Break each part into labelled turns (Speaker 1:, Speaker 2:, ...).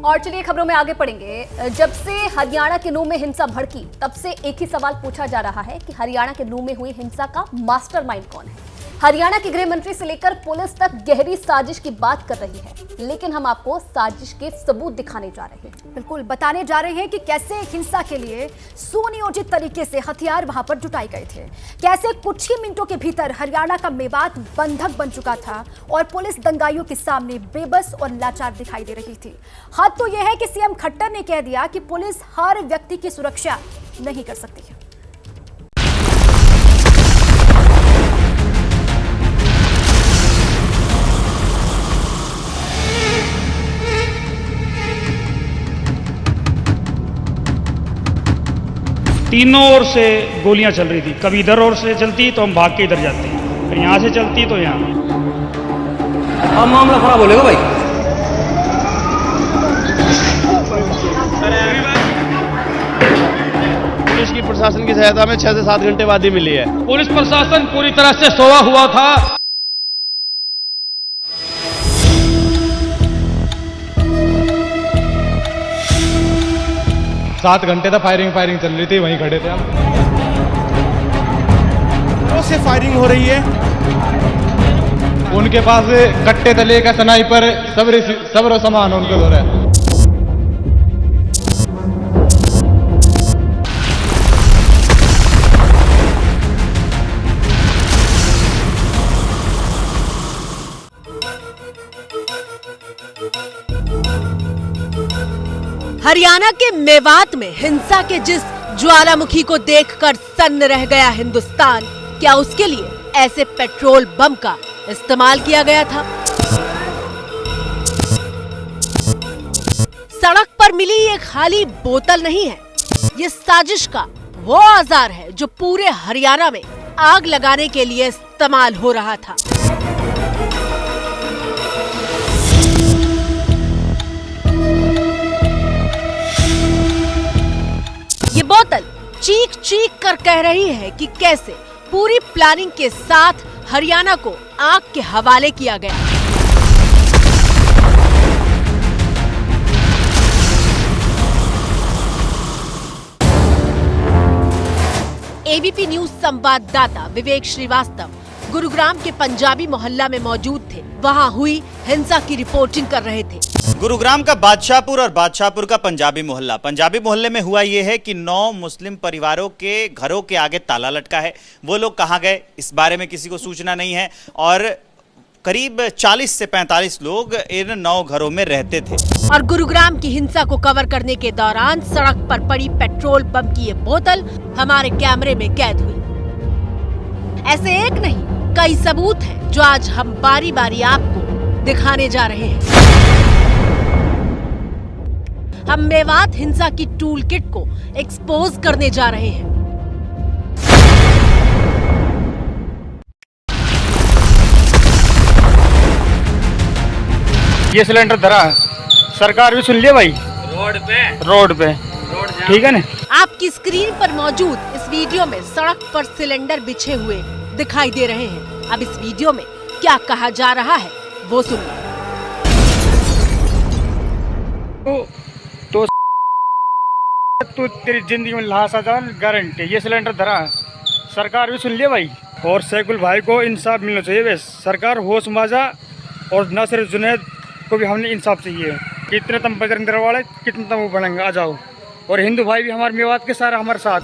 Speaker 1: और चलिए खबरों में आगे बढ़ेंगे। जब से हरियाणा के नूह में हिंसा भड़की तब से एक ही सवाल पूछा जा रहा है कि हरियाणा के नूह में हुई हिंसा का मास्टरमाइंड कौन है। हरियाणा के गृह मंत्री से लेकर पुलिस तक गहरी साजिश की बात कर रही है, लेकिन हम आपको साजिश के सबूत दिखाने जा रहे हैं।
Speaker 2: बिल्कुल बताने जा रहे हैं कि कैसे हिंसा के लिए सुनियोजित तरीके से हथियार वहां पर जुटाए गए थे, कैसे कुछ ही मिनटों के भीतर हरियाणा का मेवात बंधक बन चुका था और पुलिस दंगाइयों के सामने बेबस और लाचार दिखाई दे रही थी। हद तो यह है कि सीएम खट्टर ने कह दिया कि पुलिस हर व्यक्ति की सुरक्षा नहीं कर सकती है।
Speaker 3: तीनों ओर से गोलियां चल रही थी। कभी इधर ओर से चलती तो हम भाग के इधर जाते, फिर यहाँ से चलती तो यहाँ।
Speaker 4: अब मामला खराब हो जाएगा भाई।
Speaker 5: पुलिस की प्रशासन की सहायता में 6 से 7 घंटे बाद ही मिली है।
Speaker 3: पुलिस प्रशासन पूरी तरह से सोया हुआ था।
Speaker 5: 7 घंटे तक फायरिंग चल रही थी, वहीं खड़े थे हम।
Speaker 6: से फायरिंग हो रही है।
Speaker 5: उनके पास कट्टे तले का स्नाइपर सब सामान उनके दो रहा है।
Speaker 7: हरियाणा के मेवात में हिंसा के जिस ज्वालामुखी को देखकर सन्न रह गया हिंदुस्तान, क्या उसके लिए ऐसे पेट्रोल बम का इस्तेमाल किया गया था? सड़क पर मिली ये खाली बोतल नहीं है, ये साजिश का वो औजार है जो पूरे हरियाणा में आग लगाने के लिए इस्तेमाल हो रहा था। ये बोतल चीख चीख कर कह रही है कि कैसे पूरी प्लानिंग के साथ हरियाणा को आग के हवाले किया गया। एबीपी न्यूज संवाददाता विवेक श्रीवास्तव गुरुग्राम के पंजाबी मोहल्ला में मौजूद थे। वहां हुई हिंसा की रिपोर्टिंग कर रहे थे।
Speaker 8: गुरुग्राम का बादशाहपुर और बादशाहपुर का पंजाबी मोहल्ला। पंजाबी मोहल्ले में हुआ ये है कि 9 मुस्लिम परिवारों के घरों के आगे ताला लटका है। वो लोग कहाँ गए इस बारे में किसी को सूचना नहीं है और करीब 40 से 45 लोग इन 9 घरों में रहते थे।
Speaker 7: और गुरुग्राम की हिंसा को कवर करने के दौरान सड़क पर पड़ी पेट्रोल बम की ये बोतल हमारे कैमरे में कैद हुई। ऐसे एक नहीं कई सबूत हैं जो आज हम बारी बारी आपको दिखाने जा रहे हैं। हम मेवात हिंसा की टूल किट को एक्सपोज करने जा रहे हैं।
Speaker 3: ये सिलेंडर धरा सरकार भी सुन लिया भाई। रोड पे ठीक है ना।
Speaker 7: आपकी स्क्रीन पर मौजूद इस वीडियो में सड़क पर सिलेंडर बिछे हुए दिखाई दे रहे हैं। अब इस वीडियो में क्या कहा जा रहा है वो सुनिए।
Speaker 3: तो तेरी जिंदगी में लाशा गारंटी। ये सिलेंडर धरा सरकार भी सुन लिया भाई। और सैकुल भाई को इंसाफ मिलना चाहिए। बस सरकार होश माजा और न सिर्फ जुनैद को भी हमने इंसाफ चाहिए। कितने तुम बजरंग वाले कितने तुम वो बनेंगे, आ जाओ। और हिंदू भाई भी हमारे मेवात के सारा हमारे साथ।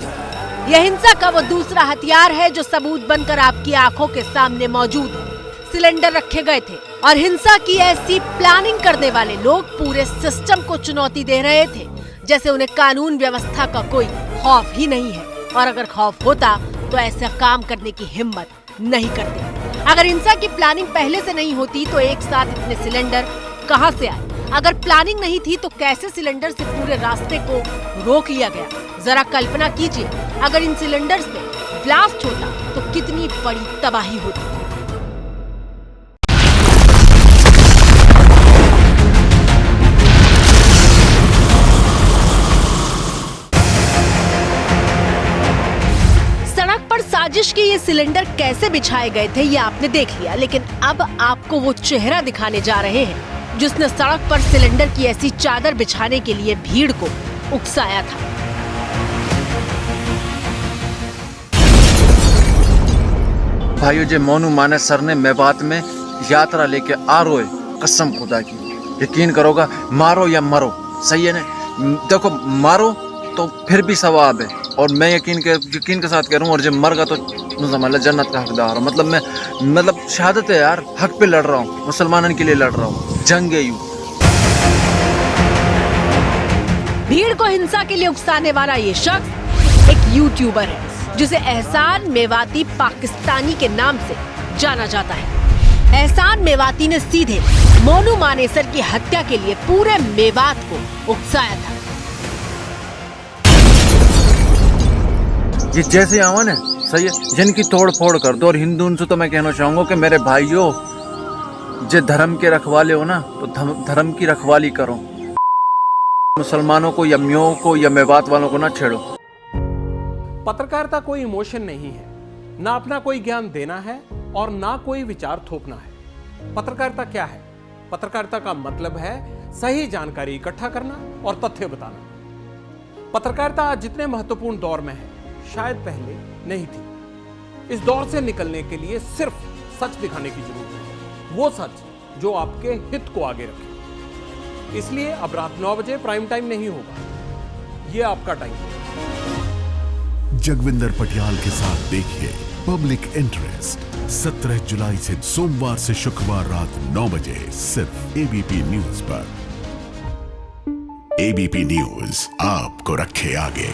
Speaker 7: यह हिंसा का वो दूसरा हथियार है जो सबूत बनकर आपकी आंखों के सामने मौजूद है। सिलेंडर रखे गए थे और हिंसा की ऐसी प्लानिंग करने वाले लोग पूरे सिस्टम को चुनौती दे रहे थे, जैसे उन्हें कानून व्यवस्था का कोई खौफ ही नहीं है। और अगर खौफ होता तो ऐसा काम करने की हिम्मत नहीं करते। अगर हिंसा की प्लानिंग पहले से नहीं होती तो एक साथ इतने सिलेंडर कहां से आए? अगर प्लानिंग नहीं थी तो कैसे सिलेंडर से पूरे रास्ते को रोक लिया गया? जरा कल्पना कीजिए, अगर इन सिलेंडर्स में ब्लास्ट होता तो कितनी बड़ी तबाही होती। साजिश के ये सिलेंडर कैसे बिछाए गए थे ये आपने देख लिया, लेकिन अब आपको वो चेहरा दिखाने जा रहे हैं जिसने सड़क पर सिलेंडर की ऐसी चादर बिछाने के लिए भीड़ को उकसाया था।
Speaker 9: भाइयों, जे मोनू माने सर ने मेवात में यात्रा लेके आ रोए, कसम खुदा की यकीन करोगा, मारो या मरो, सही है ना। देखो मारो तो फिर भी सवाब है, और मैं यकीन के साथ कह रहा हूँ, और जब मर गया तो समझ जन्नत का हकदार हूँ। मतलब शहादत है यार, हक पे लड़ रहा हूँ, मुसलमानों के लिए लड़ रहा हूँ, जंग है यूं।
Speaker 7: भीड़ को हिंसा के लिए उकसाने वाला ये शख्स एक यूट्यूबर है जिसे एहसान मेवाती पाकिस्तानी के नाम से जाना जाता है। एहसान मेवाती ने सीधे मोनू मानेसर की हत्या के लिए पूरे मेवात को उकसाया था।
Speaker 9: ये जैसे आवन है, सही है, जिनकी तोड़ फोड़ कर दो। और हिंदू से तो मैं कहना चाहूंगा कि मेरे भाइयों, जे धर्म के रखवाले हो ना, तो धर्म की रखवाली करो। मुसलमानों को या म्यों को या मेवात वालों को ना छेड़ो।
Speaker 10: पत्रकारिता कोई इमोशन नहीं है, ना अपना कोई ज्ञान देना है और ना कोई विचार थोपना है। पत्रकारिता क्या है? पत्रकारिता का मतलब है सही जानकारी इकट्ठा करना और तथ्य बताना। पत्रकारिता आज जितने महत्वपूर्ण दौर में है, शायद पहले नहीं थी। इस दौर से निकलने के लिए सिर्फ सच दिखाने की जरूरत है, वो सच जो आपके हित को आगे रखे। इसलिए अब रात 9 बजे प्राइम टाइम नहीं होगा, ये आपका टाइम है।
Speaker 11: जगविंदर पटियाल के साथ देखिए पब्लिक इंटरेस्ट 17 जुलाई से सोमवार से शुक्रवार रात 9 बजे सिर्फ एबीपी न्यूज पर। एबीपी न्यूज आपको रखे आगे।